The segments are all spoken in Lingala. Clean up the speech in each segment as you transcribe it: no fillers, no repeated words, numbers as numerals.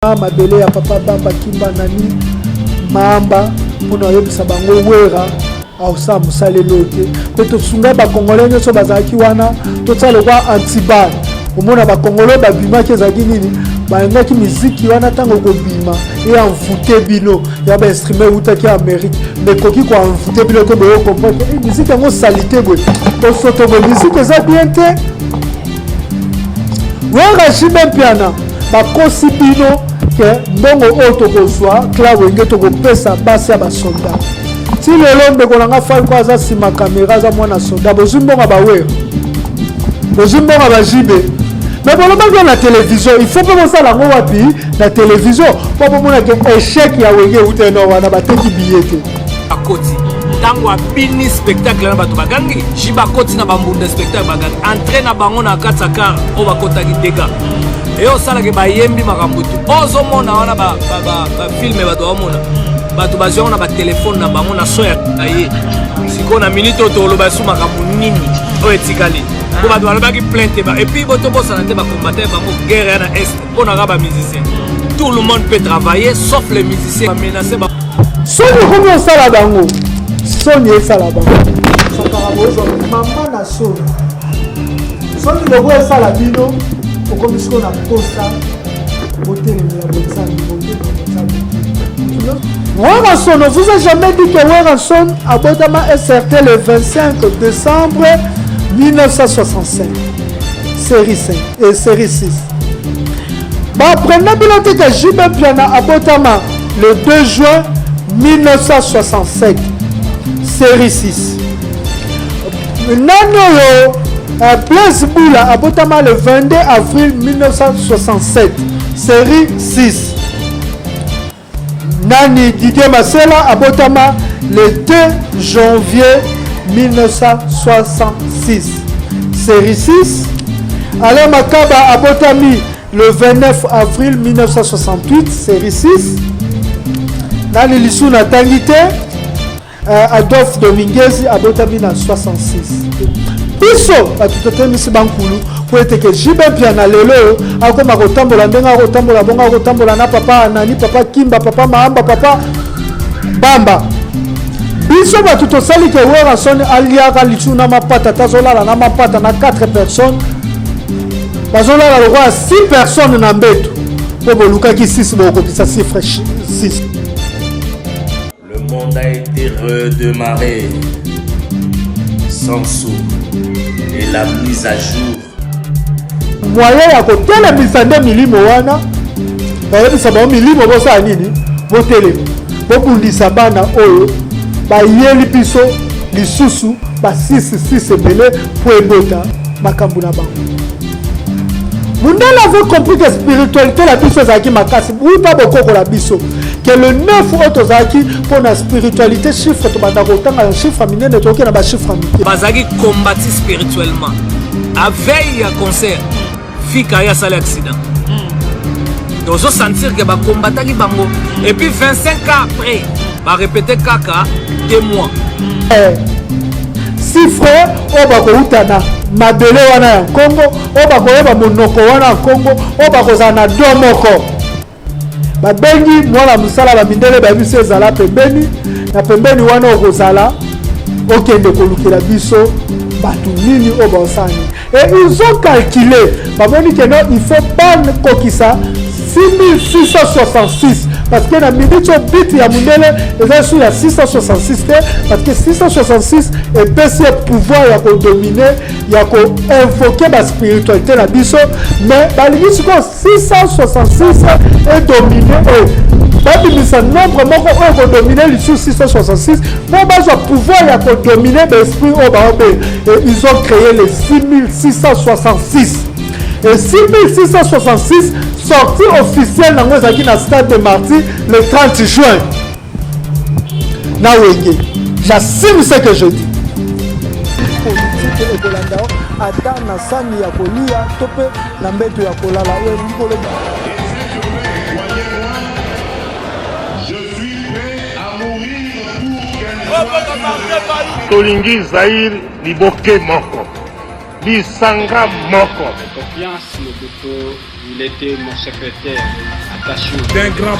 mabele ya papa Bamba Kimba nani mamba mpona oyebisa bango wera aosa mosala elote mpe tosunga bakongole nyonso bazalaki wana tosala lokwa antibal omona bakongole babimaki ezalaki nini bayangaki miziki wana ntango kobima eanvute bino ya bainstrument eutaki ya Amérique mekoki koanvute bino te boyo comprendre miziki yango salite boye tosoto boye miziki eza bien te wera jibe mpiana bakosi bino ke ndongo oyo tokozwa klawenge tokopesa basi ya basolda ti lelo ndeko nanga falko aza nsima kamera aza mwana soldat bozwi mbongo bawera bozwi mbongo bajibe me bolobaki na televizio il faut mpe bosala yango wapi na televizio mpo bomonake échec ya wenge euteno wana bateki biye te akoti ntango abini spectacle na bato bagangi jibe akoti na bambunda spectacle bagangi entré na bango na kati ya kar oyo bakotaki dega eyo osalaki bayembi makambo tu ozomona wana bafilme bato bamona bato bazwi yango na batelefone na bango na so ya ye sikoyo na minute oyo toloba esu makambo nini oyo etikali po bato balobaki plainte epuis botobosana te bacombater bango guerre ya na est mpo naka bamusicien tout le monde peut travailler sauf les musiciens bamenace soni komi osala bango soni esala bango sakaka bozwa mama na soni soni logo esala bino okomi siko na posa botelemela bozali Werenson ne vous a jamais dit que Werenson a botama est certain le 25 décembre 1965 série 5 et série 6 prenez bien note que Jibe Mpiana a botama le 2 juin 1967 série 6 Nanoyo Blaise Boula a botama le 22 avril 1967 série 6 Nani Didier Masela a botama le 2 janvier 1966 série 6 Alain Makaba a botami le 29 avril 1968 série 6 Nani Lisuna Tangite Adolphe Dominguez a botami na 66 biso batutotemisi bankulu po ete ke Jibe Mpiana lelo akoma kotambola ndenge akotambola bongo akotambola na papa nani papa Kimba papa Mahamba papa Bamba biso batutosali ke Werenson aliaka litu na mapata tazolala na mapata na 4 personnes bazolala lokwa 6 personnes na mbeto po bolukaki 6 bokokisa chiffre 6 Le monde a été redémarré sans sou et la mise à jour moyen ya kotelemisa nde milimo wana bayebisa bango milimo bosala nini botelema bobundisa bana oyo bayeli biso lisusu basisi ebele po ebota makambo na bango mundele avait compris que spiritualité la biso ezalaki makasi buta bokokola biso que le 9 oyo tozalaki mpo na spiritualité chiffre tobanda kotanga na chiffre minene tokoki na bachiffre mike bazalaki combati spirituellement aveille ya concert fika ya sali accident tozosentir ke bakombataki bango et puis 25 ans après barépété kaka 2 mois si frère oyo bakoutana mabele wana ya Congo oyo bakoyeba monoko wana ya Congo oyo bakozala na do moko babengi mwana mosala bamindele babiso ezala pembeni na pembeni wana okozala okende kolukela biso bato nini oyo baosani et ils ont calculé baboni que non il faut pas kokisa 6666 parce que na minute au bit ya mundele eza sur la 666 parce que 666 epesi pouvoir ya kodominer ya koinvoquer baspiritualité na biso mais balingi siko 666 edomine babimisa nombre moko oyo kodomine lisu 666 mpo bazwa pouvoir ya kodomine baesprit oyo baobe ils ont créé les 6666 et 6666 sortie officielle nango ezalaki na stade de Martyrs le 30 juin na wenge j'assume ce que je dis politique ekolanda ata na sani ya kolia to mpe na mbeto ya kolala tolingi Zaïre liboke moko lisanga moko confiance Mobutu, il était mon secrétaire d'un grand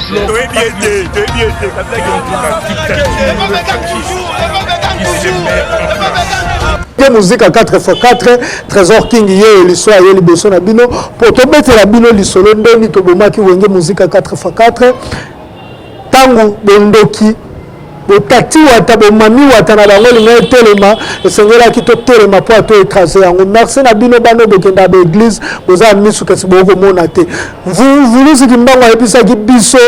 plan musique à 4x4 Trésor King hier l'histoire hier liboso na bino pour to mettre la bino lisolo ndeni to bomaki wenge musique à 4x4 tango bondoki botati wata bomami wata na bango linga telema esengela ki to telema po to écraser yango merci na bino bano bokenda ba église boza misu kasi boko mona te vous ki mbango episa ki biso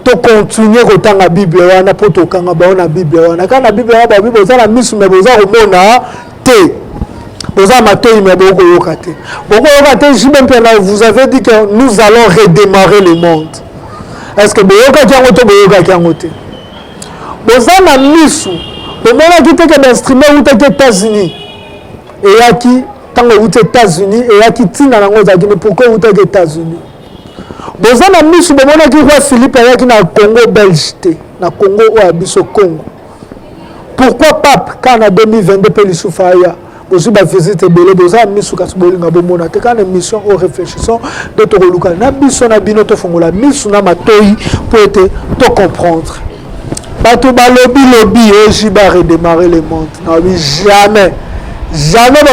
to continuer kotanga Bible wana po to kanga ba na Bible wana kana Bible wana ba Bible za na misu me boza komona te boza matoi me boko yoka te boko yoka te vous avez dit que nous allons redémarrer le monde. Est-ce que boyoka kiango to boyoka kiango te boza na misu bomona kiteke d'instrument uteke États-Unis et yaki tango ute États-Unis et yaki tina nango za kine pourquoi uteke États-Unis boza na misu bomona ki roi Philippe yaki na Congo Belge te na Congo o abiso Congo pourquoi pape quand en 2022 pe lisufa ya bozu ba visite belé boza misu kasi bolinga bomona te kana mission au réfléchissons de to luka na biso na bino to fongola misu na matoi pour être to comprendre. Bato balobi lobi jiba redémarrer le monde. Non, jamais. Jamais va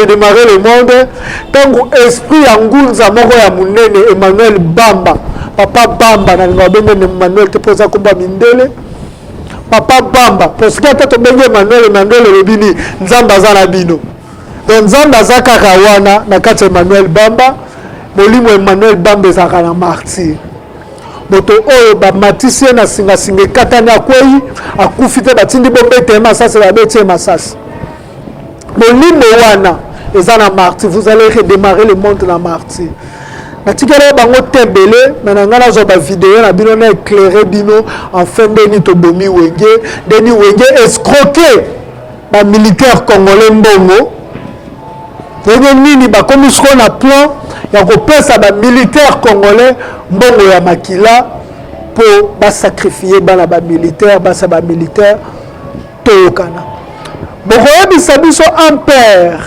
redémarrer le monde. Tant que esprit angunza moko ya munene Emmanuel Bamba. Papa Bamba na ngabenge Emmanuel te posa komba mindele. Papa Bamba parce que tato benge Emmanuel lobi ni nzamba za na bino. Donc nzamba za kaka wana na kati Emmanuel Bamba. Molimo Emmanuel Bamba ezaka na martyr. Moto oyo ba matisi na singa singa katani akwei akufite batindi bombete masasi ba beti masasi molimo wana ezana martyr vous allez redémarrer le monde na martyr natikela bango tembele na ngana zo ba vidéo na bino na éclairer bino en fin de to bomi wenge deni wenge escroquer ba militaire congolais mbongo Yenge nini ba komisko na plan ya kopesa ba militaire congolais mbongo ya makila pour ba sacrifier bana ba militaire basa ba militaire tokana bokoye bisabiso ampère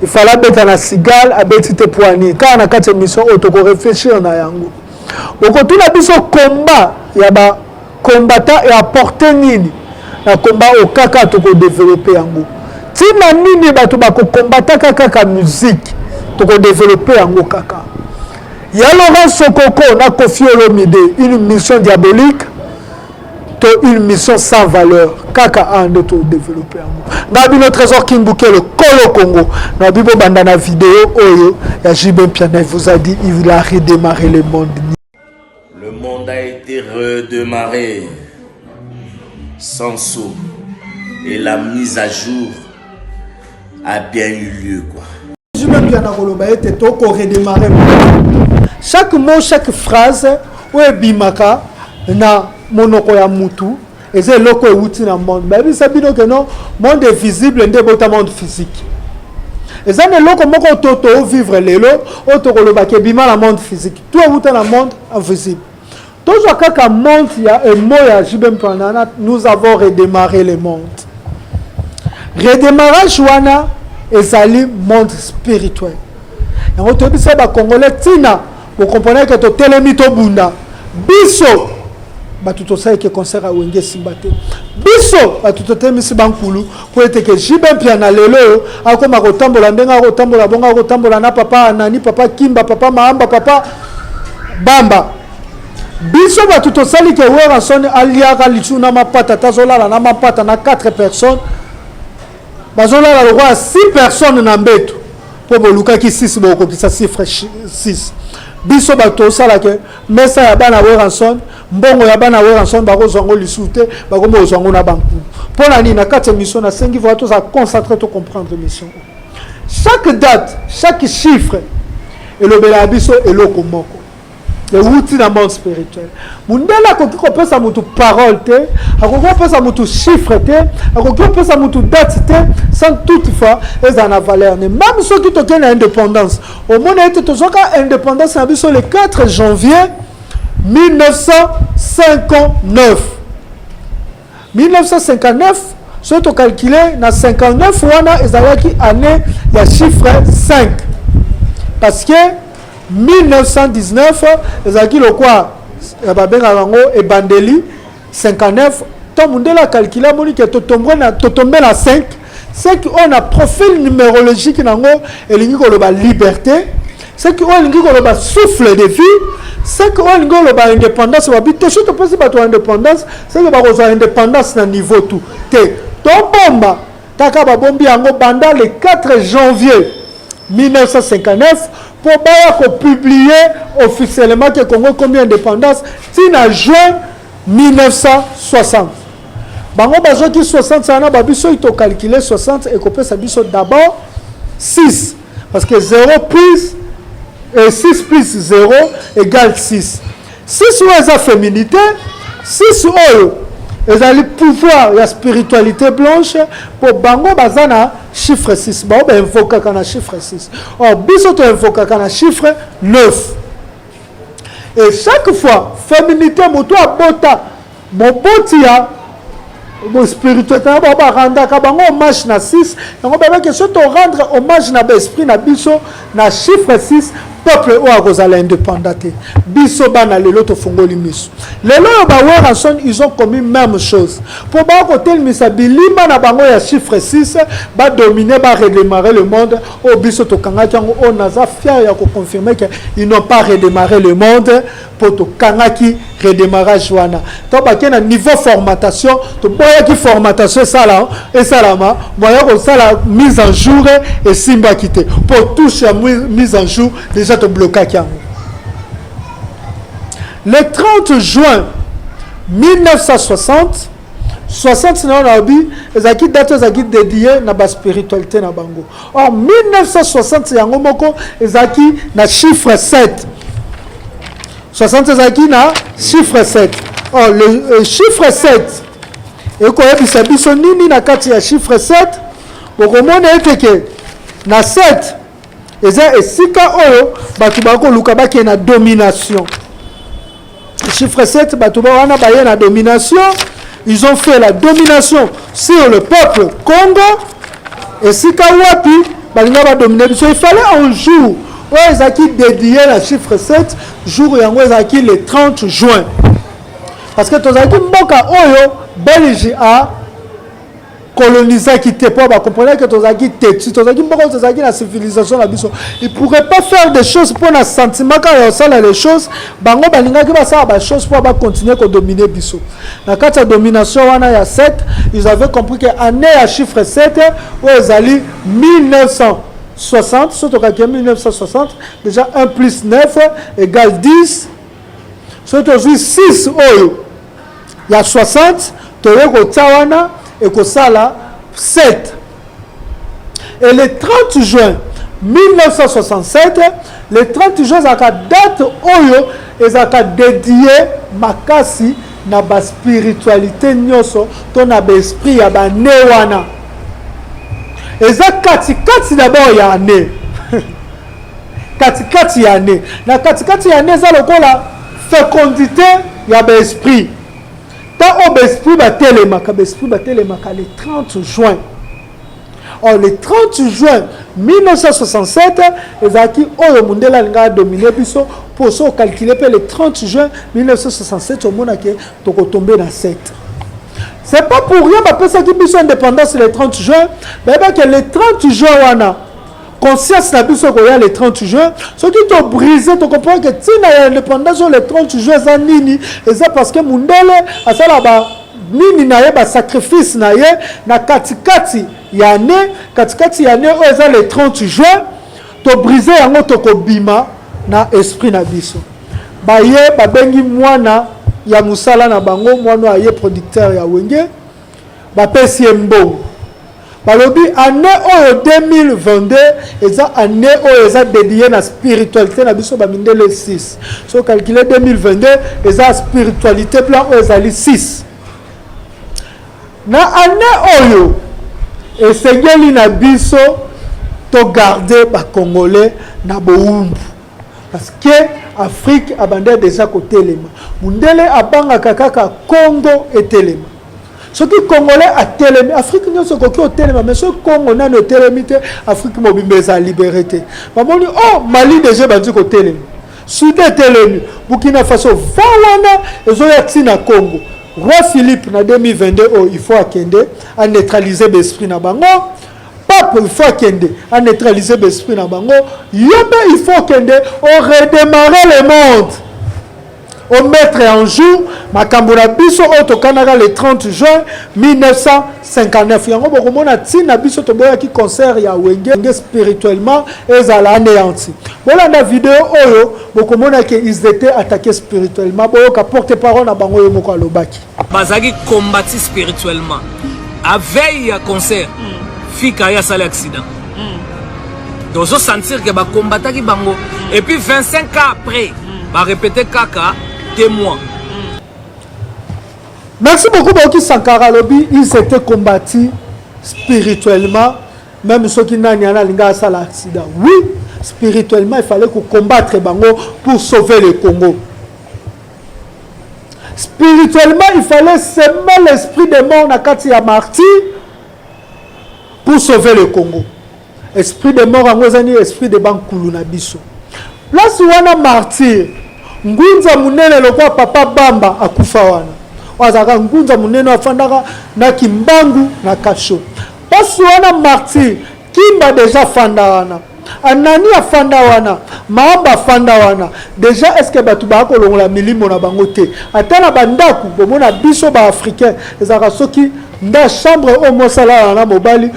il fallait beta na sigal abeti te poignet kana kati mission auto ko réfléchir na yango boko tuna biso combat ya ba combattant et apporter nini na combat au kaka to ko développer yango tina nini bato bako combattre kaka musique to ko développer yango kaka ya Laurent Sokoko na Kofi Olomide une mission diabolique to une mission sans valeur kaka ande to développer yango ngabi no trésor Kimbuke le Kolo Congo na bibo banda na vidéo oyo ya Jibin Piana vous a dit il a redémarré le monde. Le monde a été redémarré sans sou et la mise à jour a bien eu lieu quoi. Jibin Piana koloba ete to ko redémarrer. Chaque mot, chaque phrase, ou bimaka na monoko ya mutu, et c'est loko e uti na monde. Mais vous savez que non, monde est visible, ndé bota monde physique. Et ça ne loko moko toto vivre lelo, oto koloba ke bima la monde physique. Tout uta na monde invisible. Toujours kaka monde ya et mo ya Jibin Piana, nous avons redémarré le monde. Redémarrage wana ezali monde spirituel. Et on te dit ça ba congolais tina. Vous comprenez que tu telemi to bunda biso batuto sai ke concert a wenge simbate biso batuto temi sibankulu pour être que Jibin Piana lelo akoma ko tambola ndenga ko tambola bonga ko tambola na papa nani papa Kimba papa Mahamba papa Bamba biso batuto sali ke wera son aliaka lituna mapata tazola na mapata na 4 personnes bazola la roi 6 personnes na mbeto po boluka ki 6 boko ki sa chiffre 6 biso bato sala ke mesa ya bana weranson mbongo ya bana weranson bako zongo lisute bako mo zongo na banku pona ni na kati mission na sengi voto za concentrer to comprendre mission chaque date chaque chiffre et le bela biso et loko moko le outil dans monde spirituel mundela ko pesa mutu parole te akoko pesa mutu chiffre te akoko pesa mutu date te sans toutefois eza na valeur ne même ceux qui token indépendance au monde était toujours indépendance na biso le 4 janvier 1959 soit to calculer na 59 wana ezalaki année ya chiffre 5 parce que 1919 ezaki lokwa babenga bango ebandeli 59 to mundela calcula moni ke totombe na 5 on a profil numérologique nango elingi koloba liberté, c'est que on elingi koloba souffle de vie, c'est que on elingi koloba indépendance wabi to surtout pas bato indépendance, c'est que ba ko indépendance na niveau tout te to bomba taka ba bombi yango banda le 4 janvier 1959 pour publier officiellement que Congo comme indépendance tina juin 1960. Bango bazo ki 60 sana babiso ito calculer 60 et copier sa biso d'abord 6 parce que 0 plus 6 plus 0 égale 6. 6 ou eza féminité, 6 ou ezali pouvoir ya spiritualité blanche pour bango bazana chiffre 6. Ba ba invoka kana chiffre 6. Or biso to invoka kana chiffre 9. Et chaque fois féminité moto abota mobotia mon spiritualité ba randa ka bango hommage na 6. Donc ba que surtout rendre hommage na esprit na biso na chiffre 6. Peuple ou a cause à l'indépendance. Biso bana lelo to fongoli miso. Lelo ba weranson ils ont commis même chose. Pour ba côté misa bilima na bango ya chiffre 6 ba dominer ba redémarrer le monde au biso to kanga kango on naza fier ya ko confirmer que ils n'ont pas redémarré le monde pour to kanga ki redémarrage wana. To ba na niveau formatation to boya ki formatation sala et salama boya ko sala mise en jour et simba kité pour toucher à mise en jour déjà te bloquer. Le 30 juin 1960, 60 na nabi ezaki date ezaki dédié na ba spiritualité na bango. En 1960 yango moko ezaki na chiffre 7. 60 ezaki na chiffre 7. Oh le chiffre 7 et ko yebisa biso nini na kati ya chiffre 7 bokomona eteke na 7 eza esika oyo batu bako luka bake na domination. Chiffre 7 batu ba wana baye na domination, ils ont fait la domination sur le peuple Congo et sika wapi balinga ba dominer biso. Il fallait un jour où ezaki dédié la chiffre 7 jour yango ezaki le 30 juin parce que tozaki mboka oyo Belgique a colonisé qui te pas comprendre que tozaki teti tozaki mboka tozaki na civilisation la biso. Il pourrait pas faire des choses pour un sentiment quand il ça les choses bango balinga ki ba ça ba choses pour ba continuer ko dominer biso. Na kata domination wana ya 7 ils avaient compris que année à chiffre 7 où ezali 1960 surtout quand 1960 déjà 1 plus 9 égale 10 surtout 6 oyo ya 60 toye ko tsawana et que ça là 7. Et le 30 juin 1967, le 30 juin ça date oyo et ça dédié makasi na ba spiritualité nyoso to na ba esprit ya ba newana. Et ça kati d'abord ya né. Kati ya né. Na kati ya né ça lokola fécondité ya ba esprit. Tant au esprit batelemaka le 30 juin. Or le 30 juin 1967, ezaki oyo mundela linga dominer biso pour so calculer le 30 juin 1967 au mona ke toko tomber na 7. C'est pas pour rien ba pesa ki biso indépendance le 30 juin, mais que le 30 juin wana conscience na biso ko ya le 30 juin, ce qui to briser to comprendre que tina ya indépendance le 30 juin za nini, et ça parce que mundele asala ba nini na ye ba sacrifice na ye na katikati ya ne o eza le 30 juin to briser yango to ko bima na esprit na biso. Ba ye ba bengi mwana ya musala na bango mwana aye producteur ya wenge ba pesi mbongo. Balobi année oyo 2022 eza année oyo eza dédiée na spiritualité na biso ba mindele 6. So calculer 2022 eza spiritualité plan oyo ezali 6. Na année oyo esengeli na biso to garder ba congolais na boumbu parce que Afrique abandonne déjà côté lema. Mundele abanga kaka Congo et telema. Ce qui Congolais a télé, Afrique nous ce qui télé, mais ce Congolais ne télémité, Afrique mobile a liberté. Mamoni oh Mali déjà bandi ko télé. Soudan télé, Burkina Faso Vawana et Zoyati na Congo. Roi Philippe na 2022 oh il faut akende à neutraliser l'esprit na bango. Pape il faut akende à neutraliser l'esprit na bango. Yombe il faut akende on redémarrer le monde. Au mettre en jour, Makambura Biso Oto Canada le 30 juin 1959. Yango bokomona tina biso toboya ki concert ya Wenge spirituellement ezala anéanti. Voilà la vidéo oyo bokomona que ils étaient attaqués spirituellement. Boyoka porte-parole na bango yo moko alobaki. Bazaki combattu spirituellement. À veille à concert, fika ya sale accident. Donc je sentir que ba combataki bango et puis 25 ans après, ba répéter kaka témoin. Merci beaucoup Boki Sankara Lobi, ils étaient combattus spirituellement, même ceux qui n'ont rien à l'accident. Oui, spirituellement, il fallait combattre Bango pour sauver le Congo. Spirituellement, il fallait semer l'esprit de mort dans Katia Martyr pour sauver le Congo. Esprit de mort en Ozani, esprit de Bankulu Nabiso. Là, si on a martyr, Ngunza munene lokwa papa Bamba akufa wana. Wazaka ngunza munene afandaka na Kimbangu na Kasho. Basi wana martyr, Kimba déjà fanda wana. Anani afanda wana, Maamba fanda wana. Déjà est-ce que batu bako longola milimo na bango te? Atana bandaku bomona biso ba africain, ezaka soki nda chambre au mosala na mobali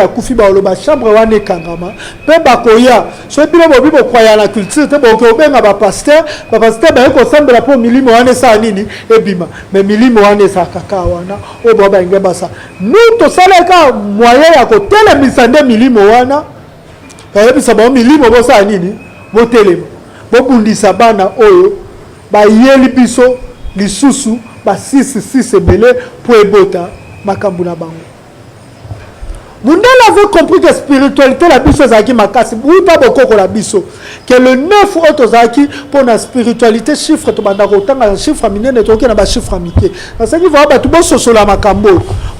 akufi ba oloba chambre wana kangama pe bakoya so bino bobi bokwaya na culture te boko benga ba pasteur ba ko sambela po milimo wana sa nini ebima mais milimo wana sa kaka wana o boba ngeba sa nous to salaka moyen ya ko telemisa nde milimo wana bayebisa ba milimo bo sa nini bo telema bo bundisa bana oyo ba yeli biso lisusu ba 6 ebele po ebota Makambuna bango. Mundela avait compris que spiritualité la biso zaki makasi. Oui pas beaucoup la biso. Que le 9 autres zaki pour la spiritualité chiffre to banda kotanga chiffre minene to na ba chiffre mike. Parce qu'il va ba tout bon soso la makambo.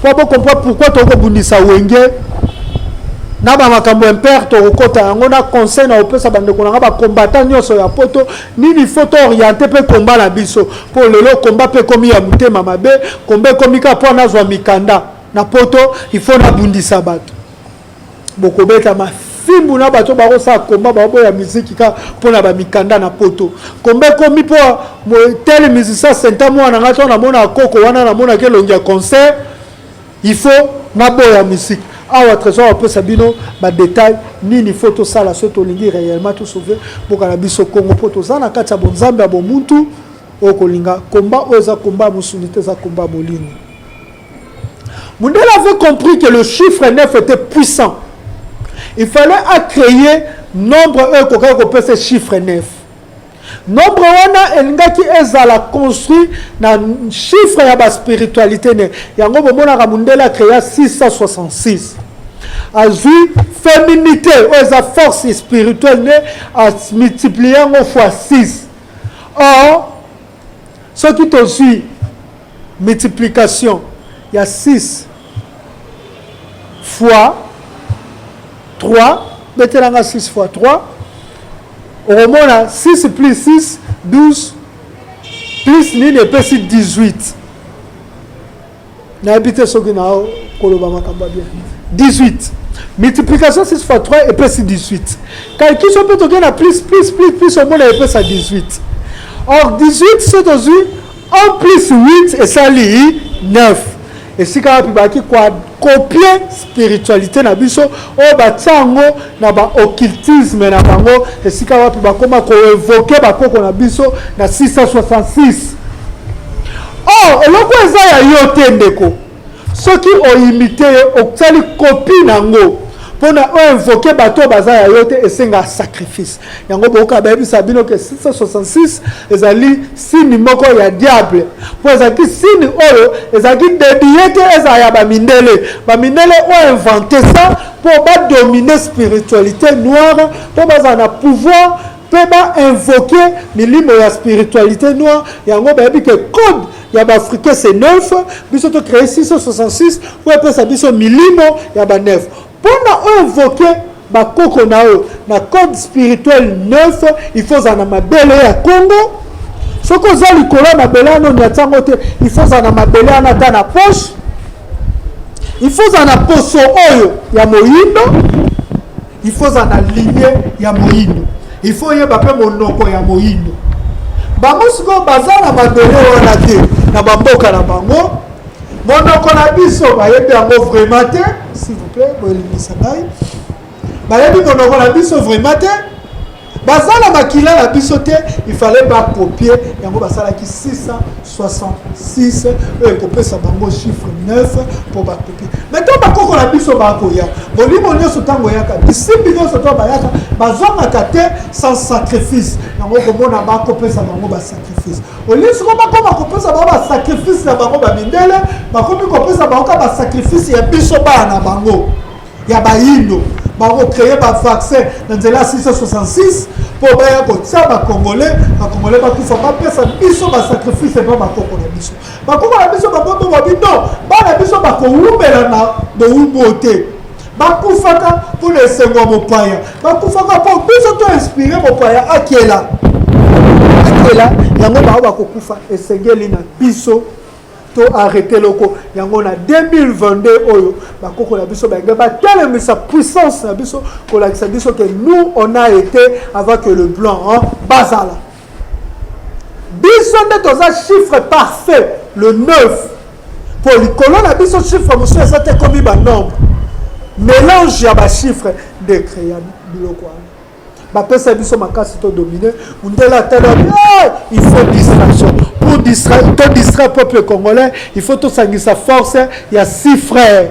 Pour comprendre pourquoi to ko bundisa wenge. Na ba makambo impère to kota ngona conseil na opesa bande ko na ba combattant nyoso ya poto nini photo orienté pe combat la biso pour le combat pe komi ya mutema mabe combat komi ka po na zwa mikanda na poto il faut na bundisa bato boko beta ma fimbu na bato ba ko sa combat ba boya musique ka po na ba mikanda na poto combat komi po mo tel musicien senta mo na ngato na mona koko wana na mona ke longia concert il faut na boya musique. Ah, au trésor, un peu Sabino, ma détail, ni photo ça, la soto lingi réellement tout sauvé pour que la biso Congo poto ça, na katia bonzambe à bon muntu, au kolinga, combat, oza combat, musulité, za combat, molini. Mundela avait compris que le chiffre 9 était puissant. Il fallait créer nombre, qu'on peut ce chiffre 9. Nombre wana elingaki ezala construit na chiffre ya ba spiritualité ne yango bomona ka Mundela créa 666 azui féminité ou sa force spirituelle ne a multiplié en fois 6. Or ce qui te suit multiplication il y a 6 fois 3 mettez 6 fois 3 au moment 6 plus 6, 12, plus nini epesi 18. Na habité ce qui n'a pas bien. 18. Multiplication 6 fois 3 epesi 18. Calcul sur peut tourner à plus, au moins epesi à 18. Or 18 c'est aujourd'hui 1 plus 8 et ça lit 9. Et si quand on quoi copier spiritualité na biso o batango na ba occultisme na bango et si quand on koma ko évoquer ba koko na biso na 666. Oh eloko eza ya yote ndeko soki o imité o tsali copie nango pona o invoquer bato baza ya yote esenga sacrifice yango boka babi sabino que 666 ezali sini moko ya diable po ezaki sini oyo ezaki dédié te eza ya ba mindele o inventé ça pour ba dominer spiritualité noire pour baza na pouvoir peut invoquer milimo la spiritualité noire. Il y a un code. Il y a africain c'est 9. Biso to créé 666. Ou après ça biso milimo il y a 9. Pour invoquer bakoko na code spirituel 9, il faut en mabele ya Congo. Ce que vous avez dit, il faut en mabele na poche. Il faut en poso oyo ya moyindo. Il faut en aligner ya moyindo. Il faut y avoir monoko ya moyindo. Bango siko bazana mabele wana te na bamboka na bango. Monoko na biso ba yebi yango vraiment te, s'il vous plaît, boyelimisa ngai. Ba yebi monoko na biso vraiment te. Bazala makila la biso te, il fallait ba copier yango basala ki 666 et copier ça bango chiffre 9 pour ba copier. Maintenant ba koko la biso ba koya. Bolimo nyo sotango yaka, disciple nyo sotango ba yaka, bazonga kate sans sacrifice. Yango komona ba copier ça bango ba sacrifice. Oliso ko ba copier ça ba sacrifice na bango ba mindele, ba copier ça bango ba sacrifice ya biso ba na bango. Ya ba yindo. Bango créer ba vaccin dans la 666 pour ba kotia ba congolais ba kufa ba pesa biso ba sacrifice pas ba koko na biso. Ba koko na biso ba bobo ba bido, ba na biso ba ko umbela na de umbote. Ba kufaka pour les sengo mopaya. Ba kufaka pour biso to inspirer mopaya akela. Akela yango ba ko kufa esengeli na biso. To arrêter loko yango na 2022 oyo bakoko la biso ba tellement sa puissance na biso ko la biso que nous on a été avant que le blanc bazala biso de toza chiffre parfait le 9 pour le colon la biso chiffre monsieur ça te comme ba nombre mélange ya ba chiffre de créer biloko ba pesa biso makasi to dominer undela tala il faut distraction pour distraire le peuple congolais il faut tout sanguer sa force il y a 6 frères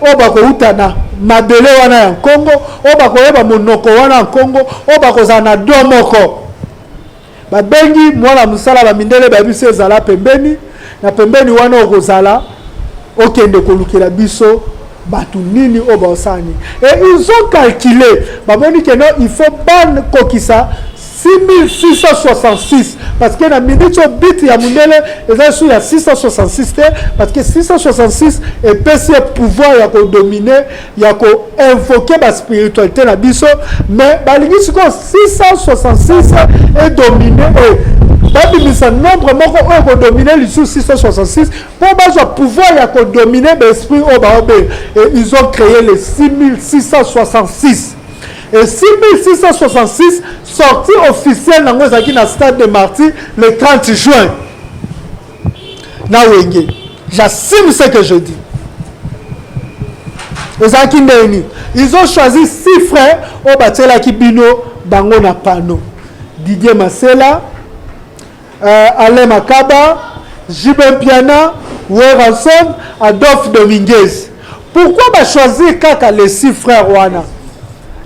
o bako utana mabele wana ya Congo o bako yeba monoko wana ya Congo o bako zana domoko ba bengi mwana musala ba mindele ba biso ezala pembeni na pembeni wana okozala okende kolukela biso batu nini obosani et ils ont calculé baboni que non il faut ban kokisa 6666 parce que na minute bit ya mundele eza sur ya 666 parce que 666 et pesi pouvoir ya ko dominer ya ko invoquer ba spiritualité na biso mais balingi siko 666 et dominer babimisa nombre moko oyo ko dominer les 666 pour bazo pouvoir ya ko dominer l'esprit au baobe et ils ont créé les 6666 et 6666 sortie officielle dans le stade de Marty le 30 juin. Nawenge, j'assume ce que je dis. Ils ont choisi 6 frères au Batela Kibino Bango na Pano. Didier Masela, Alain Makaba, Jibin Piana, Weranson, Adolphe Dominguez. Pourquoi ba choisir kaka les 6 frères Wana?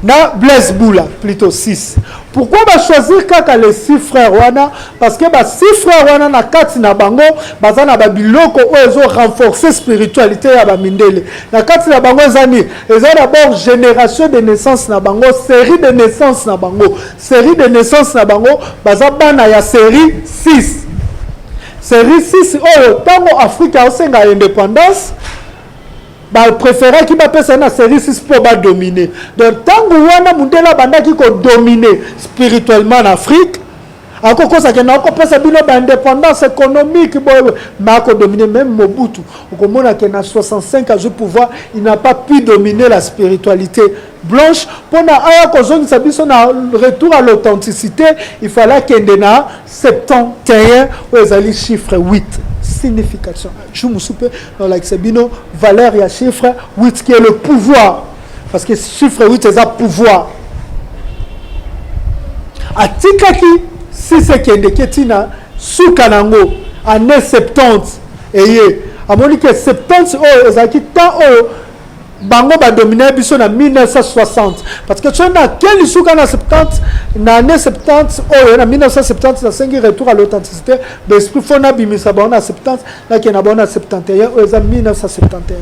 Na Blaise Boula, plutôt 6. Pourquoi va choisir kaka les 6 frères wana? Parce que ba 6 frères wana na kati na bango bazana ba biloko oyo renforcer spiritualité ya ba mindele. Na kati na bango ezani, eza d'abord génération de naissance na bango, série de naissance na bango. Série de naissance na bango baza bana ya série 6. Série 6 oyo tango Afrika osenga indépendance ba préféré qui va passer na série 6 pour ba dominer. Donc tant que wana mundela banda qui ko dominer spirituellement en Afrique, ako kosa ke na ko pesa bino ba indépendance économique boy ma ko dominer même Mobutu. Ko mona ke na 65 ans de pouvoir, il n'a pas pu dominer la spiritualité blanche. Pour na aya ko zone sa biso na retour à l'authenticité, il fallait kende na 71 ou ezali chiffre 8. Signification. Je me souviens dans l'exabino valeur et chiffre 8 qui est le pouvoir. Parce que chiffre 8 c'est un pouvoir. A tikaki si c'est qui est sous Kanango année 70 et à mon que 70 ezaki temps bango ba dominer biso na 1960 parce que tu as quel isuka na 70 na année 70 oh na 1970 na sengi retour à l'authenticité d'esprit fona bimisa ba na 70 na ki na ba na 71 oh ça 1971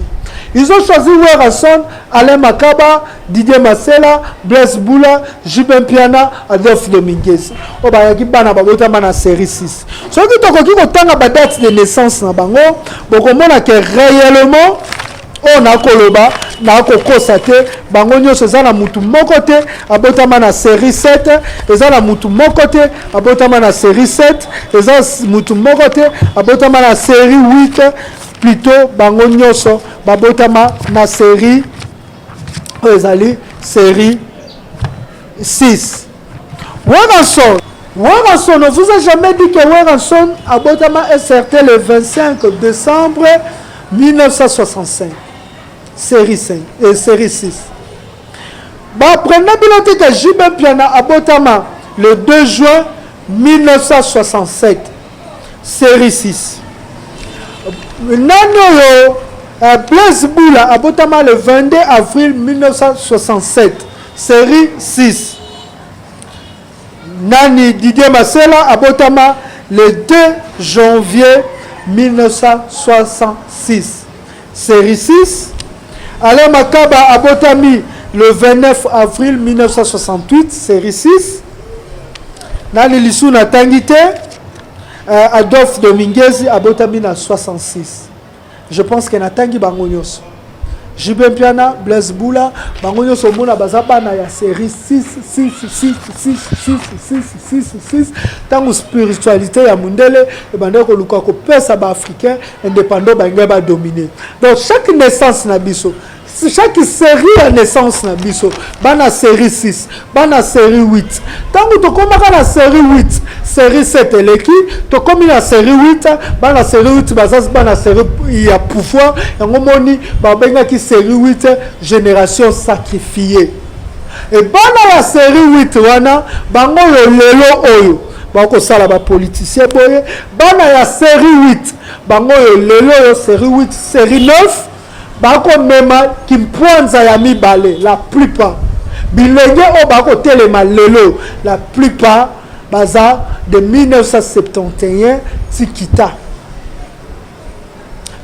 ils ont choisi Werrason, Alain Makaba, Didier Masela, Blaise Boula, Jibin Piana, Adolphe Dominguez. Oh ba yaki bana ba bota na série 6. Ce qui tokoki ko tanga ba date de naissance na bango, bokomona que réellement on a koloba na ko kosate bango nyonso za na mutu moko te abotama na série 7 eza na mutu moko te abotama na série 7 eza mutu moko te abotama na série 8 plutôt bango nyonso babotama na série ezali série 6. Werrason, on ne vous a jamais dit que Werrason abotama est certain le 25 décembre 1965. Série 5 et série 6. Prenez bien que Jibin Piana abotama le 2 juin 1967. Série 6. Nano Blaise Boula abotama le 22 avril 1967. Série 6. Nani Didier Masela abotama le 2 janvier 1966. Série 6. Alain Makaba abotami le 29 avril 1968. Série 6. Nani Lissou Natangite Adolphe Dominguez abotami na 66. Je pense que Natangi Bangonyos. Jibin Piana, Blaise Boula, Bangonyos Omona Bazabana ya série 6. Tant spiritualité ya Mundele, et bandeko luka ko pesa ba africain indépendant ba ngaba dominer. Donc chaque naissance na biso, chaque série à naissance na biso, bana série 6, bana série 8. Tant que tu commences la série 8, série 7 eleki, tu commences la série 8, bana série 8 bazas bana série il y a pouvoir, yango moni ba benga ki série 8 génération sacrifiée. Et bana la série 8 wana, bango lelo oyo. Bako sala ba politicien boye, bana ya série 8, bango lelo série 8, série 9. Bako mema kimpwanza ya mibale la plupart bilenge o bako telema lelo la plupart baza de 1971 tikita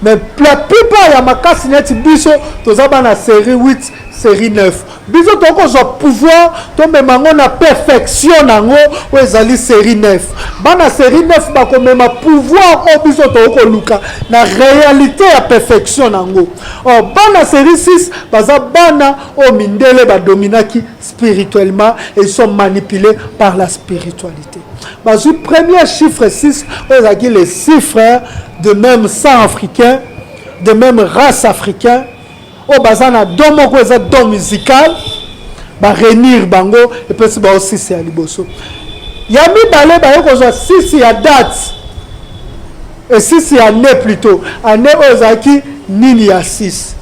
mais la plupart ya makasi neti biso tozaba na série 8 série 9 biso toko zo pouvoir to memango na perfection nango o ezali série 9 bana série 9 bako mema pouvoir o biso toko luka na réalité ya perfection nango o bana série 6 baza bana o mindele ba dominaki spirituellement et ils sont manipulés par la spiritualité. Bazu premier chiffre 6 ezaki les 6 frères de même sang africain, de même race africaine. O bazana don moko eza don musical ba renir bango et puis ba aussi c'est aliboso. Yami balé ba yoko zo 6 ya date et 6 ya année plutôt. Année ozaki nini ya 6.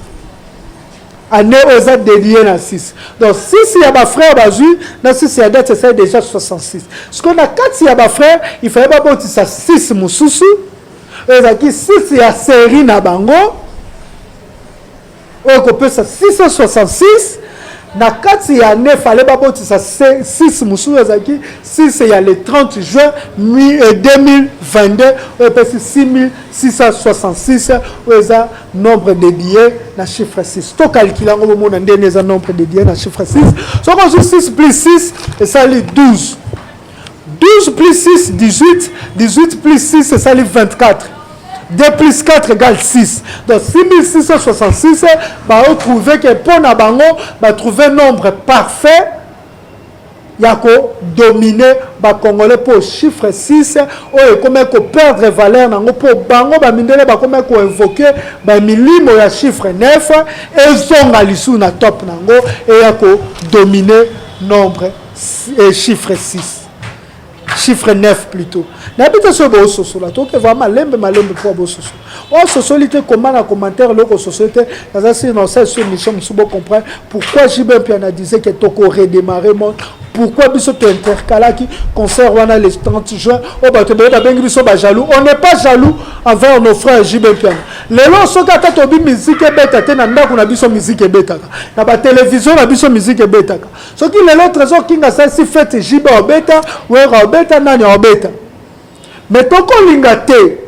Année oza dédié na 6. Donc 6 ya ba frère bazu na 6 ya date c'est déjà 66. Ce qu'on a 4 ya ba frère, il fallait pas boti ça 6 mususu. Ozaki 6 ya série na bango. On peut ça 666 na 4 ya année fallait pas boti ça 6 mususu ezaki 6 ya le 30 juin 2022 on peut 6666 oza nombre dédié na chiffre 6 to calculer ngo mona ndene za nombre dédié na chiffre 6 so ko 6 plus 6 et ça les 12 plus 6 18 18 plus 6 c'est ça les 24 2 plus 4 égale 6. Donc 6666, on trouve que pour na bango, on trouve un nombre parfait. Yako dominer ba congolais pour chiffre 6 ou comme ko perdre valeur nango pour bango ba mindele ba comme ko invoquer ba milimo ya chiffre 9 et zonga lisu na top nango et yako dominer nombre et chiffre 6. Chiffre 9 plutôt. N'habite ce beau soso là. Donc vraiment malembe pour beau soso. Oh socialité comment la commentaire l'autre société. Dans un sinon c'est sur mission nous comprendre pourquoi Jibin Piana disait que toko redémarrer pourquoi biso to intercalaki concert wana le 30 juin o ba to ba bengi biso ba jaloux. On n'est pas jaloux envers nos frères JB Piano. Lelo soka ta to bi musique beta te na ndako na biso musique betaka na ba télévision na biso musique betaka soki lelo trésor kinga ça si fête JB obeta wera obeta nani obeta mais toko linga te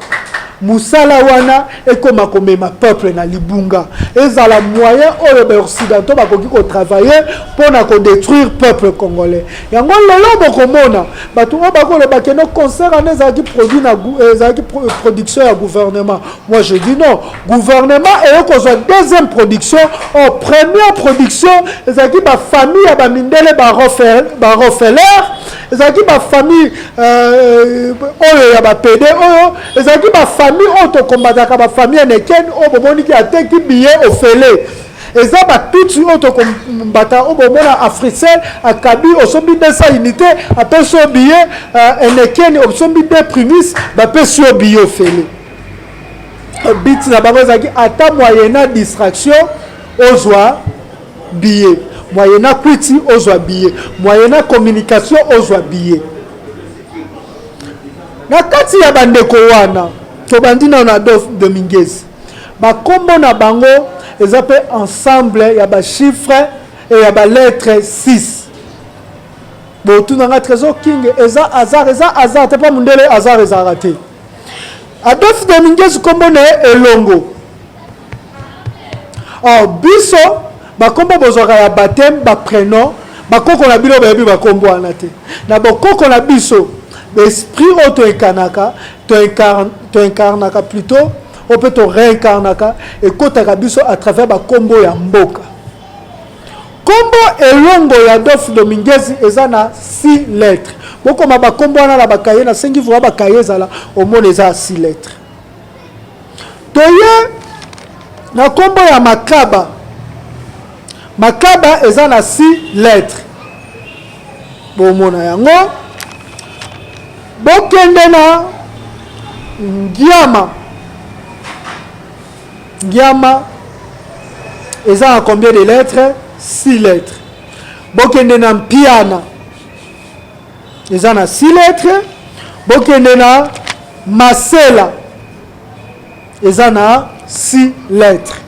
musala wana ekoma komema peuple na libunga ezala moyen oyo ba occidentaux bakoki ko travailler pour na ko détruire peuple congolais yango lelo bokomona bato bakolo bakeno concert en ezaki produit na ezaki production ya gouvernement. Moi je dis non, gouvernement et ko zo deuxième production en première production ezaki ba famille ya ba mindele ba refaire ezaki ba famille oyo ya ba PD oyo ezaki ba famille auto combataka ba famille neken o bomoni ki ateki billet ofele eza ba tutu auto combataka o bomona africain akabi osombi 200 unités apeso billet neken osombi 2 prémices ba peso billet ofele bit na bango ezaki ata moyena distraction ozwa billet moyena kwiti ozwa billet moyena communication ozwa billet na kati ya bandeko wana to bandina na Adolphe Dominguez ba kombo na bango eza pe ensemble ya ba chiffre et ya ba lettre 6 bo tunanga trésor king eza hasard te pa mundele hasard eza raté. Adolphe Dominguez kombo na elongo biso ba kombo bozora ya baptême ba prénom ba koko na bilo ba yebi ba kombo wana te na ba koko na biso l'esprit auto incarnaka to incarnaka plutôt on peut te réincarnaka et kotaka biso à travers ba kombo ya mboka kombo elongo ya Adolphe Dominguez eza na 6 lettres boko ma ba kombo wana la bakaye na sengi vura bakaye zala au monde eza 6 lettres toye na kombo ya makaba eza na 6 lettres bomona yango bokende na Ngiama eza na combien de lettres? 6 lettres. Bokende na Mpiana eza na 6 lettres. Bokende na Masela eza na 6 lettres.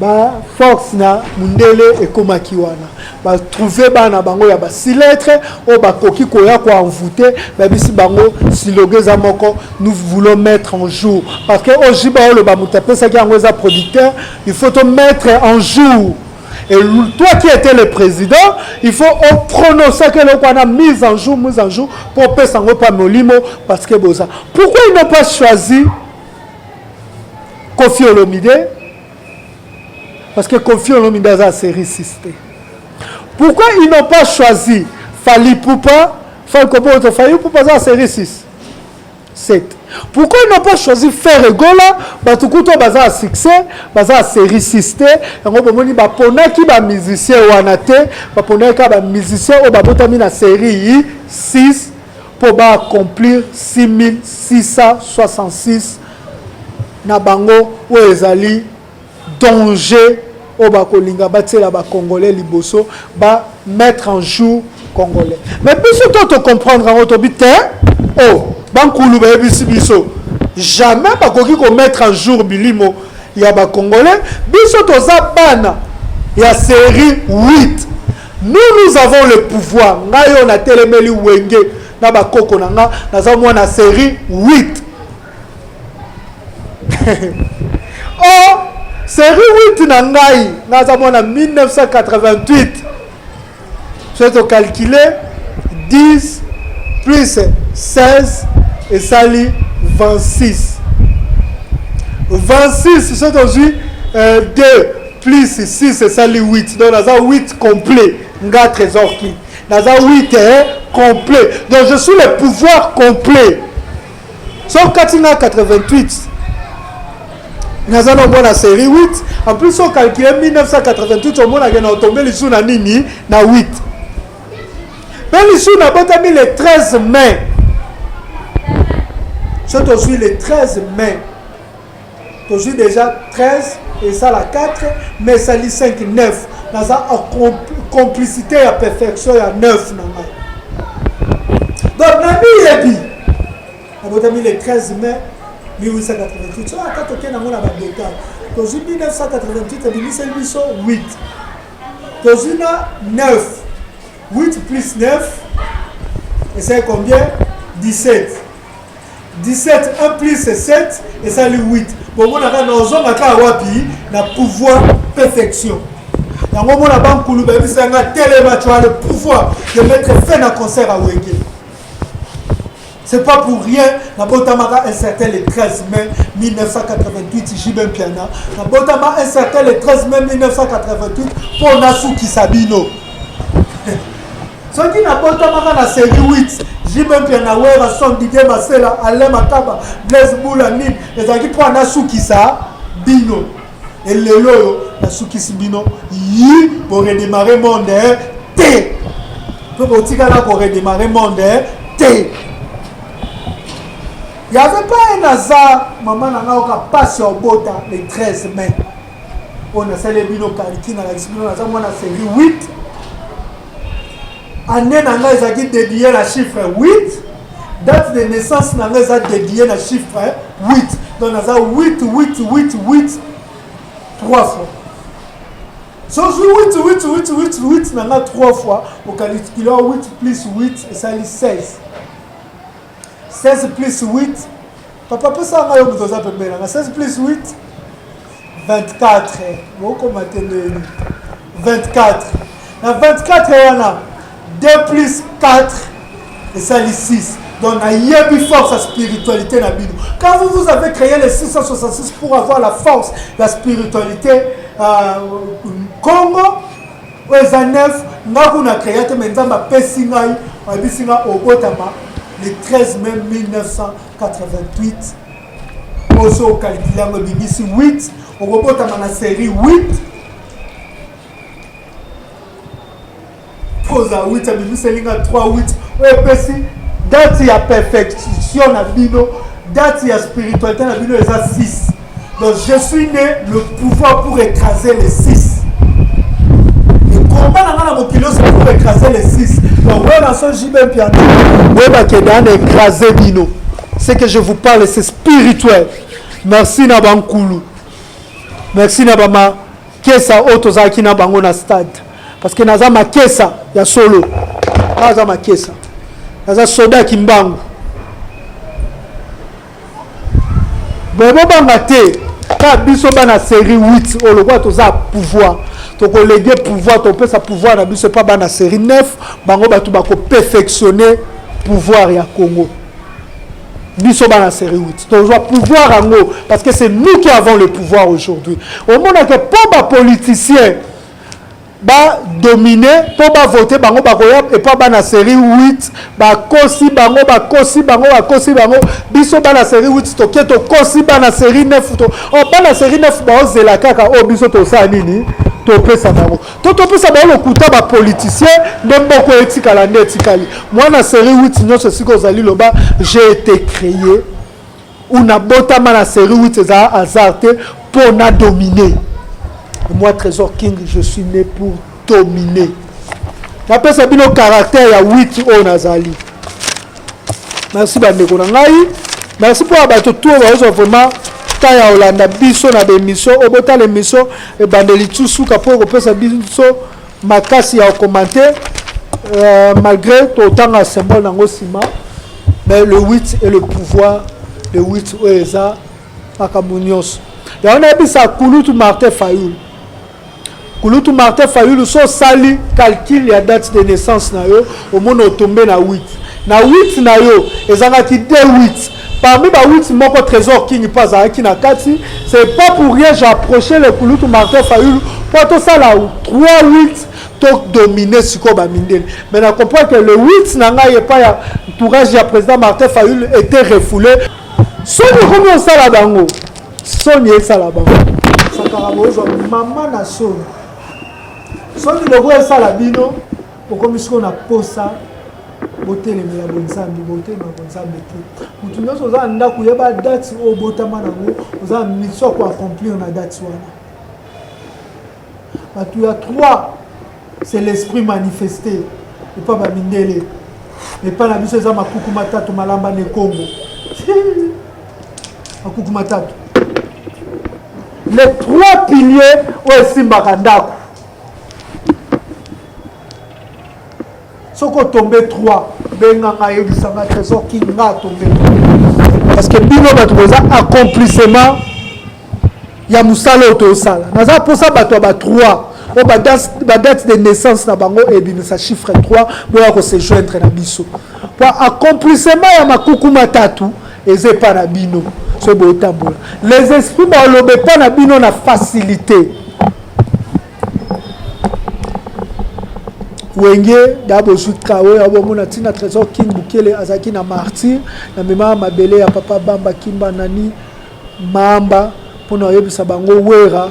Ba force na mundele ekomaki wana ba trouver bana bango ya ba 6 lettres o ba koki koya ko envoûter ba bisi bango silogeza moko nous voulons mettre en jour parce que ojiba le ba mutape ça qui est producteur il faut te mettre en jour et toi qui étais le président il faut prononcer que le qu'on a mise en jour pour passer en pas molimo parce que boza pourquoi ils n'ont pas choisi Kofi Olomide? Parce que Kofi Olomide a une série 6. Pourquoi ils n'ont pas choisi Fali Poupa? Fali Poupa a une série 6. 7. Pourquoi ils n'ont pas choisi Ferregola? Batukuto baza succès, baza série 6. Yango bomoni ba ponaki ba musicien wanate, ba ponaki ba musicien o ba botami na série 6 pour ba accomplir 6666 na bango o ezali danger au bakolinga batela ba congolais liboso ba mettre en jour congolais mais biso to comprendre en autobité oh bankulu ba biso jamais bakoki ko mettre en jour bilimo ya ba congolais biso to za bana ya série 8 nous avons le pouvoir ngayo na telemeli wenge na ba koko nanga na za mwana série 8 oh série 8 na ngai naza mwana 1988 je vais calculer 10 plus 16 et sali 26 c'est aujourd'hui 2 plus 6 et sali 8 donc naza 8 complet nga trésor qui naza 8 complet donc je suis le pouvoir complet sauf katinga 88 nous avons la série 8. En plus, on calcule 1988, on a tombé les sous na nini na 8. Mais les sous na botami le 13 mai. C'est aujourd'hui le 13 mai. Aujourd'hui déjà 13 et ça la 4, mais ça lit 5, 9. naza complicité ya perfection ya 9 na ngai. Donc na miyebi abotami le 13 mai 1888 so ata tokenda ngo na badétail tozwi 1988 ebimiseli biso 8 tozwi na 9 8 plus 9 et c'est combien 17 17 1 plus 7 et ça lui 8 bon on a nazongaka wapi na pouvoir perfection yango mona bankulu babisanga telema tu as le pouvoir de mettre fin à concert à Wenge. C'est pas pour rien na botamaka un certain le 13 mai 1988 Jibin Piana na botama un certain le 13 mai 1988 pour Nasuki Sabino. Soki na botamaka na série 8 Jibin Piana wera son Didier Masela Alain Makaba Blaise Boulanin ezaki pour Nasuki Sabino. Et le lolo Nasuki Sabino yi pour redémarrer monde T. Pour tika pour redémarrer monde T. Il n'y avait pas un hasard, maman n'a pas passé au bota le 13 mai. On a célébré bino kaliki na la discipline, on a série 8. Année n'a pas dédié la chiffre 8. Date de naissance n'a pas dédié la chiffre 8. Donc on a 8, 8, 8, 8, 3 fois. Si on joue 8, 8, 8, 8, 8, n'a pas 3 fois. Au calcul 8 plus 8, et ça dit 16. 16 plus 8, papa peut ça nga yo mutoza pembela. 16 plus 8, 24. Woko matende 24. Na 24 yana 2 plus 4 et ça dit 6. Donc na yebi force la spiritualité na bino. Quand vous avez créé les 666 pour avoir la force, la spiritualité Congo, aux années 9, ngaku na créé te menzamba pesingai, abisinga obotama. Le 13 mai 1988, on se calcule le BBC 8, on remonte à la série 8. Pose à 8, à BBC 3, 8. Et puis, date il y a perfection à Bino, date il y a spiritualité à Bino, il y a 6. Donc je suis né le pouvoir pour écraser les 6. Le combat dans mon pilote c'est pour écraser les 6. Donc, ce que je vous parle, c'est spirituel. Merci Nabankoulou. Merci Nabama. Kesa Otozaki Nabango na stade. Parce que Nazama Kesa, il y a solo. Nazama Kesa. Naza Soda Kimbango. Bon, Bangate. Quand biso bana série 8, on le voit toza pouvoir. To colléguer pouvoir, to peut sa pouvoir na biso pas bana série 9, bango batu bako perfectionner pouvoir ya Congo. Biso bana série 8. To doit pouvoir ango parce que c'est nous qui avons le pouvoir aujourd'hui. Au monde que pour ba politicien ba dominer, pour ba voter bango bakoya et pas bana série 8, ba kosi bango biso bana série 8 to keto kosi bana série 9 to oh bana série 9 ba ozela kaka o biso to sa nini to pesa bango to pesa bango lokuta ba politicien ndemboko etikala ndetikali moi na série 8 nyonso siko zali loba j'ai été créé una botama na série 8 za hasardé pour na dominer. Moi, Trésor King, je suis né pour dominer. J'appelle ça bien au caractère, il y a 8 au Nazali. Merci, Bandeko Nangaï. Merci pour abattre tout. Vraiment, Taya Olanda, Bisso, na l'émission, Obota l'émission, et Bandelitu, Souka, pour repérer sa Bisso, Makasi a commenté, malgré autant de symboles dans le ciment. Mais le 8 est le pouvoir, le 8 est ça, Makamounios. Et on a dit ça, Kouloutou Martin Fayoul. Kouloutou Martin Fayoul, so sali calcul la date de naissance na yo, au monde tombé na 8. Na 8 na yo, ezanga ki 2 8. Parmi ba 8 moko Trésor King pas à qui na kati, c'est pas pour rien j'ai approché le Kouloutou Martin Fayoul pour tout ça là 3 8 to dominer siko ba mindel. Mais on comprend que le 8 nanga y pas ya entourage du président Martin Fayoul était refoulé. Soni comme ça là bango. Soni ça là bango. Ça carabozo maman na soni. Soni le gros ça la bino pour comme ce qu'on a posa boté les mela bonzambi boté na bonzambi tout. Mutu nyoso za ndako yeba date o botama nango, za mission ko accomplir na date wana. Tu as 3, c'est l'esprit manifesté. Et pas Bamindele. Et pas la mise à Makukumata, Malamba ne Congo. Makukumata. Les 3 piliers au Simbakandaku. Si on tombe 3, Benganga et Bissanga Trésor qui n'a tombé. Parce que Bino Batouza accomplissement. Il y a Moussala Otosala. Naza pour ça, bateau 3. La date de naissance na bango et bien ça chiffre 3 pour se joindre na biso. Pour accomplissement ya makukuma tatu eze pa na bino. C'est beau tambola. Les esprits ba lobe pa na bino na facilité. Wenge d'abo Zutrawe abo na tina trésor King Bukele azaki na martyr na mema mabele ya papa Bamba Kimba nani Mamba pour na yebisa bango wera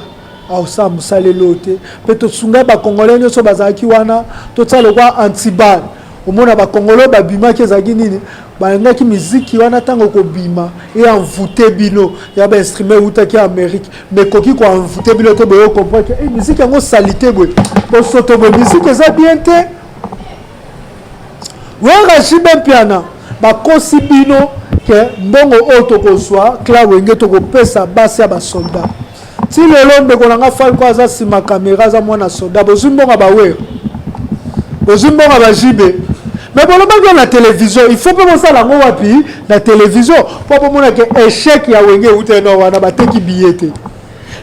au sam salelote peut tsunga ba congolais nyoso bazaki wana to tsalo kwa antibal omona ba congolais ba bima ke zaki nini ba ngaki musique wana tango ko bima et envoûter bino ya ba instrument uta ki Amérique mais koki ko envoûter bino to boyo comprendre que musique yango salité boy pour soto bo musique eza bien te wera jibe piana ba kosi bino que mbongo auto ko soit cla wenge to ko pesa basi ya ba soldat. Si le long de Konanga Falco a si ma caméra a mon soldat, Bozumbo a baoué. Bozumbo a bajibe. Mais pour le moment, la télévision, il faut pas ça la wapi, la télévision. Pour que mon échec y a wenge ou teno wana bateki billet.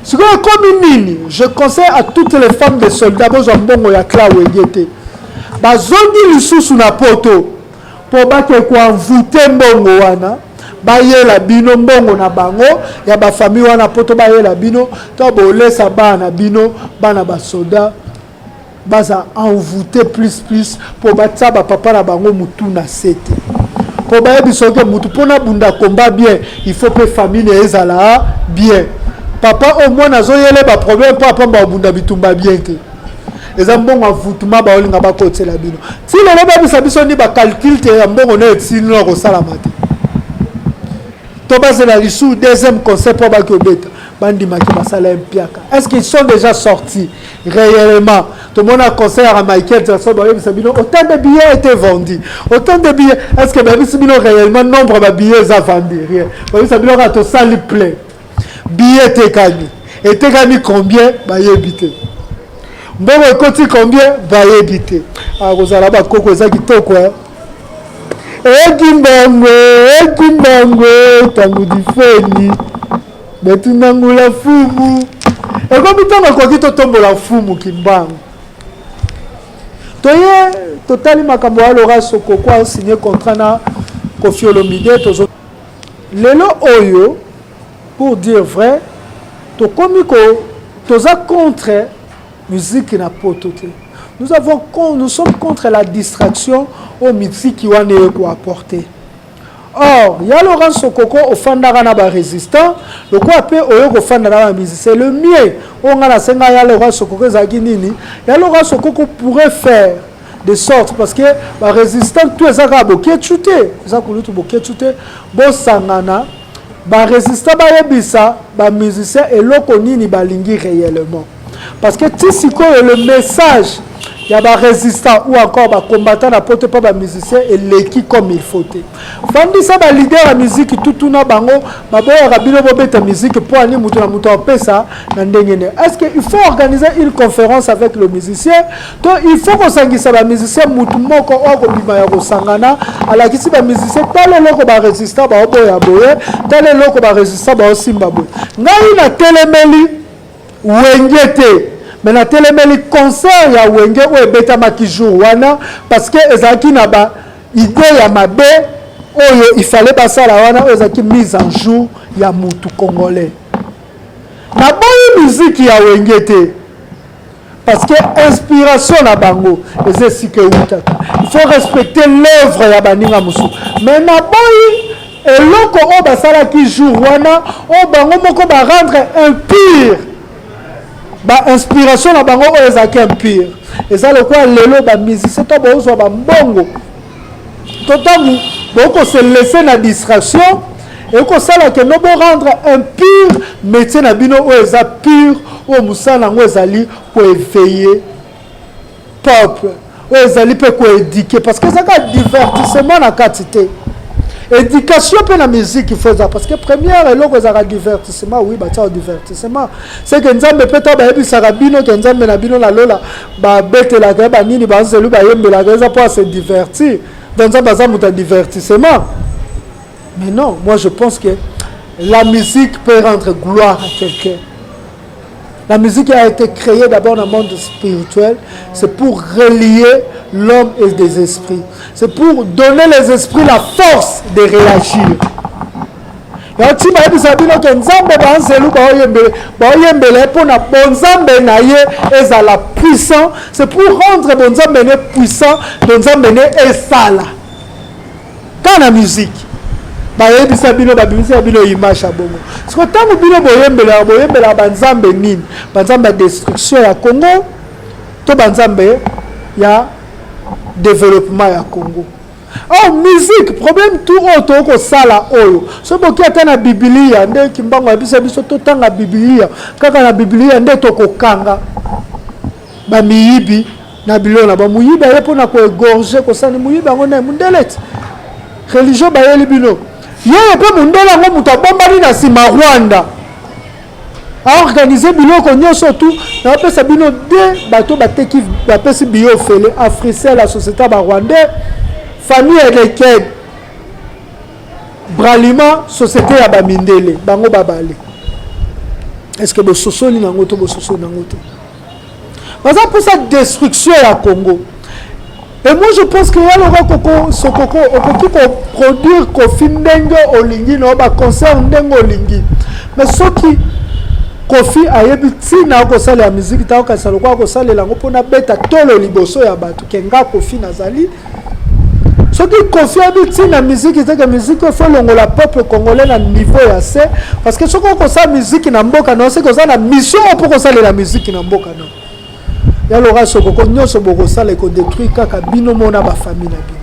Ce que comme nini, je conseille à toutes les femmes de soldats, Bozumbo ya kla wengete. Bazongi lisusu na poto. Pour que quoi envoûter mbongo wana. Baye la bino mbongo na bango ya ba famille wana poto baye la bino to bolesa bana bino bana ba soda baza envoûter plus pour batsa ba papa na bango mutu na sete pour baye bisoke mutu pona bunda combat bien il faut que famille ezala bien papa au moins nazo yele ba problème papa ba bunda bitumba bien te eza mbongo envoûtement ba olinga ba kotela bino si le ba bisa biso ni ba calcul te mbongo na etino ko sala mate. Thomas la Lissou, deuxième concept pour Bakobeta. Bandi Maki Masala Mpiaka. Est-ce qu'ils sont déjà sortis réellement? Tout le monde a conseillé à Michael Jackson. Autant de billets ont été vendus. Autant de billets. Est-ce que Baby Sabino réellement nombre de billets a vendu? Rien. Baby Sabino a tout ça plein. Billets étaient gagnés. Et t'es gagné combien? Bah y habiter. Bon, côté combien? Bah y habiter. Ah, vous allez avoir Coco Zakito quoi? Ekimbango, tangu difeni. Betu nangu la fumu. Eko mitanga kwa kito tombo la fumu kimbango. Toye, totali makambo wa Laurent Sokoko a signé contrat na Koffi Olomide. Lelo oyo, pour dire vrai, toza contre musique na potote. Nous sommes contre la distraction aux musiques qui ont apporté. Or, il y a Laurent Sokoko au Fandara ba résistant, le quoi appelle au Fandara musique. C'est le mieux. On a la scène, il y a Laurent Sokoko Zaginini. Il y a Laurent Sokoko pourrait faire de sorte parce que les résistants, tous les Arabes qui est chuté, les Arabes qui est chuté, bon sangana, les résistants, les musiciens et l'okonini balingi réellement. Parce que si le message, il y a des résistants ou encore des combattants à porter par des musiciens et l'équipe comme il faut. Fandi ça ba leader la musique tout na bango ba boya rabino bobeta musique pour aller mutu na mutu pesa na ndengene. Est-ce qu'il faut organiser une conférence avec le musicien? Donc il faut qu'on sangisa ba musicien mutu moko o bima ya kosangana ala kisi ba musicien tale loko ba résistant ba boya boye tale loko ba résistant ba simba boye. Ngai na telemeli wengete. Mais na telemeli concert ya wenge o ebeta makijou wana parce que ezaki na ba idée ya mabe oyo il fallait passer la wana ezaki mise en jour ya mutu congolais. Na bonne musique ya wenge te parce que inspiration na bango ezesi ke utaka. Il faut respecter l'œuvre ya baninga musu. Mais na bonne eloko o basala ki jour wana o bango moko ba rendre impur. Ba inspiration na bango o ezaki impure. Eza le quoi lelo ba musicien to bo zo ba mbongo. Totamu boko se laisser na distraction et ko sala que no bo rendre impur métier na bino o eza pur oyo mosala yango ezali koéveiller peuple oyo ezali mpe koéduke parce que ezaka divertissement na kati te éducation mpe na musique ifo eza parce que première eloko ezaka divertissement oui batia divertissement c'est que nzambe mpe to bayebisaka bino ke nzambe na bino na lola babetelaka ye banini banzelu bayembelaka eza mpo ase divertir donc nzambe aza moto ya divertissement mais non moi je pense que la musique peut rendre gloire à quelqu'un. La musique a été créée d'abord dans le monde spirituel. C'est pour relier l'homme et des esprits. C'est pour donner les esprits la force de réagir. C'est pour rendre Bonzambe puissant, Bonzambe et sala. Quand la musique, bayebisa bino babimisa bino image ya bongo siko tango bino boyembela banzambe nini banzambe ya destruction ya Congo to banzambe ya développement ya Congo. Oh musique problème tout auto ko sala oyo so boki ata na Biblia nde kimbango yabisa biso to tanga Biblia kaka na Biblia nde to kokanga ba miyibi na bilona ba muyibi yepo na ko égorger ko sani muyibi ngo na mundeleti religion bayeli bino yeye pe mundela ngo muto bombali na sima Rwanda a organiser biloko nyonso tout na pesa bino de bato bateki bapesi bio fele Africell la société ba rwandais famille Eleked Bralima société ya bamindele bango babale est-ce que bososoli nango to bososoli nango te baza pour sa destruction ya Congo. Et moi je pense que yalora koko sokoko okoki ko produire ko findenge olingi no ba concert ndenge olingi mais soki Kofi ayebi tina ko sala ya musique ta ko sala ko sala lango pona beta tolo liboso ya bato kenga Kofi nazali soki Kofi ayebi tina musique ta musique faut longola peuple congolais na niveau ya C parce que soko ko sala musique na mboka no c'est ko sala mission pour ko sala la musique na mboka no yalora sokoko nyonso boko sala ko détruire kaka bino mona ba famille na bino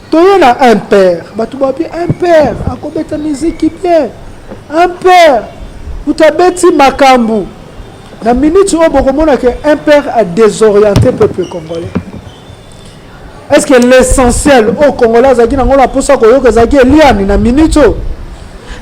toyena un père batu ba bien un père akobeta musique bien un père utabeti makambu na minute o boko mona que un père a désorienté peuple congolais. Est-ce que l'essentiel au Congolais zaki nango la posa ko yoka zaki liani na minute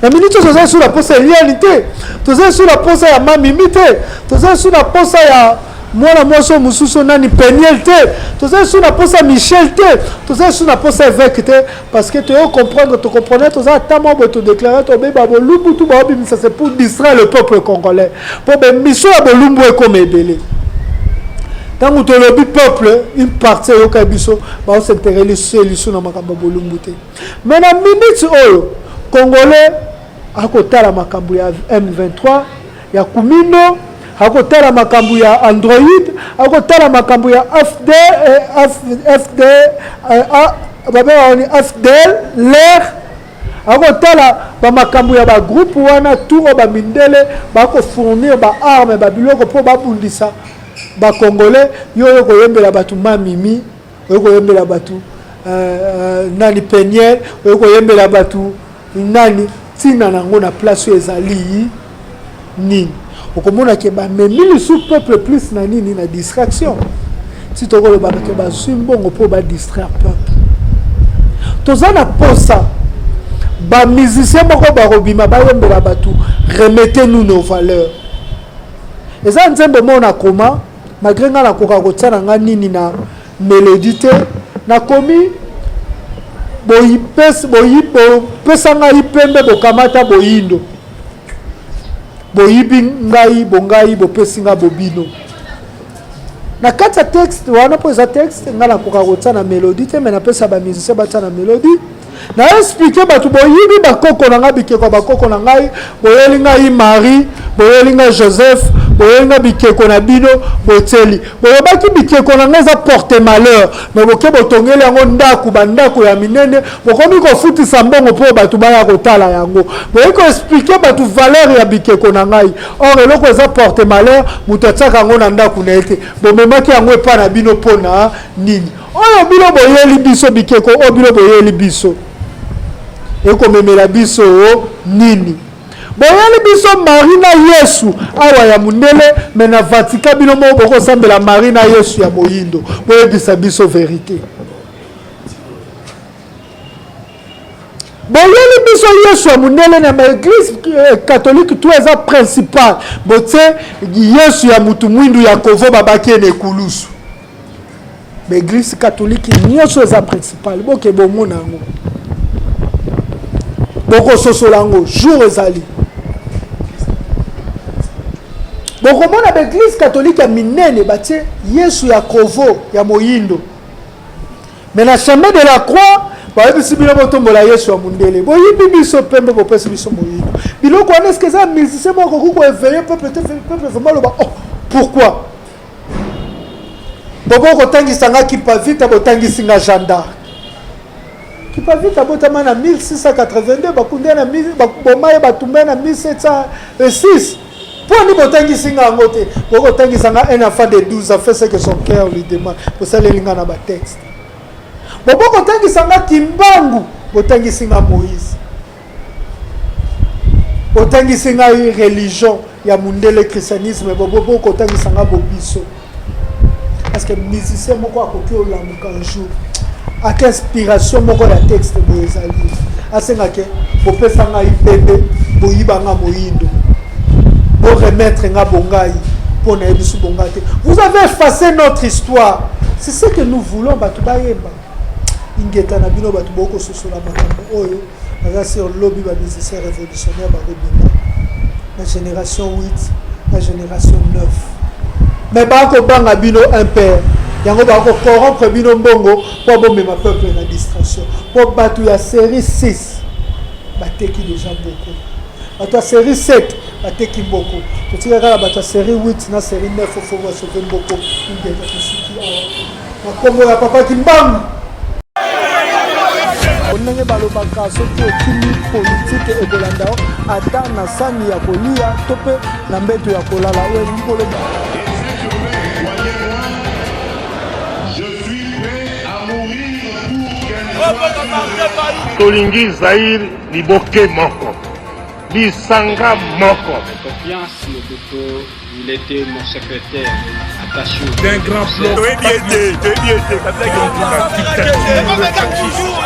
na minute toza sur la posa lianité toza sur la posa ya mamimité toza sur la posa ya mwana moso mususu nani Peniel te toza sur la posa Michel te toza sur la posa évêque te parce que tu comprendre tu comprenais toza tamo to déclarer to beba bolumbu tu ba bim ça c'est pour distraire le peuple congolais pour ben mission ya bolumbu e comme ebele tant que le peuple une partie yo ka biso ba s'intéresser liso na makambo bolumbu te mais na minute oyo congolais akotala makambo ya M23 ya Kumino akotala makambu ya Android akotala makambu ya FDL l'air akotala ba makambu ya ba groupe wana tour ba mindele ba ko fournir ba armes ba biloko po ba bundisa ba congolais yo ko yembela batu mamimi yo ko yembela batu nani Peniel yo ko yembela batu nani tina nango na place ezali nini okomona ke ba memili sous peuple plus na nini na distraction si toko le ba ke ba sumbongo po ba distraire peuple tozana posa ba musicien moko ba robima ba yembela batu remettez-nous nos valeurs eza nzembe mona koma malgré nga na koka kotsana nga nini na mélodie te na komi boyipesa nga ipembe bokamata boyindo boyibi ngai bongai bopesi nga bobino na kati ya texte wana po eza texte nga na koka kotsana mélodie te mais napesa ba musicien batsana mélodie na expliquer batu boyibi bakoko na nga bikeko bakoko na ngai boyeli ngai Marie boyeli ngai Joseph boyeli ngai bikeko na bino boteli boyebaki bikeko na ngai za porte malheur mais boke botongeli yango ndaku bandako ya minene bokomi kofutisa mbongo po batu baya kotala yango boyeli ko expliquer batu valeur ya bikeko na ngai or eloko eza porte malheur mutu atiaka yango na ndaku na ete bomemaki yango epa na bino mpona nini oyo bino boyeli biso bikeko oyo bino boyeli biso ekomemela biso nini boyeli biso Marie na Yesu awa ya mundele mais na Vatican bino mo boko sambela Marie na Yesu ya moyindo boyebisa biso vérité. boyeli biso Yesu ya mundele na église catholique tout eza principal bote Yesu ya mutu mwindu ya kovo babaki ene kulusu. L'église catholique nyonso eza principal boke bomona ngo boko sosolango jour ezali boko mona l'église catholique ya minene batie Yesu ya kovo ya moyindo mais na chemin de la croix bayebisi bino botombola Yesu ya mundele boyibi biso pembe bopesi biso moyindo biloko wana est-ce que ça musicien moko kuko éveiller peuple vraiment loba oh pourquoi bobo kotangisa kipa vita botangisinga gendarme kipa vita botama na 1682 bakunde na bomaye batumbe na 1706 pour ni botangisinga ngote boko tangisanga un enfant de 12 a fait ce que son cœur lui demande pour ça les linga na ba texte bobo kotangisanga kimbangu botangisinga Moïse botangisinga religion ya mundele christianisme bobo kotangisanga bobiso. Parce que musicien moko akoki olamuka un jour ak inspiration moko ya texte boezali asengake bopesanga ipende boyibanga moyindo bo remettre nga bongai pour na yebisu bongate. Vous avez effacé notre histoire. C'est ce que nous voulons batu bayeba ingeta na bino batu boko sosola makambo oyo baza sur lobby ba musicien révolutionnaire ba rebina la génération 8 la génération 9 mais bako banga bino impère yango bako corrompre bino mbongo pour bombe ma peuple na distraction pour batu ya série 6 bateki déjà beaucoup batu ya série 7 bateki beaucoup totika kala batu ya série 8 na série 9 faut voir sauver beaucoup ngeka kisiki awa makombo ya papa Kimbangu onenge balobaka soki okimi politique ekolanda ata na sani ya kolia to pe na mbeto ya kolala oyo ngoloba. Tolingi Zaïre Liboke Moko. Lisanga Moko. Confiance, le docteur, il était mon secrétaire attaché au d'un grand plan. Toujours.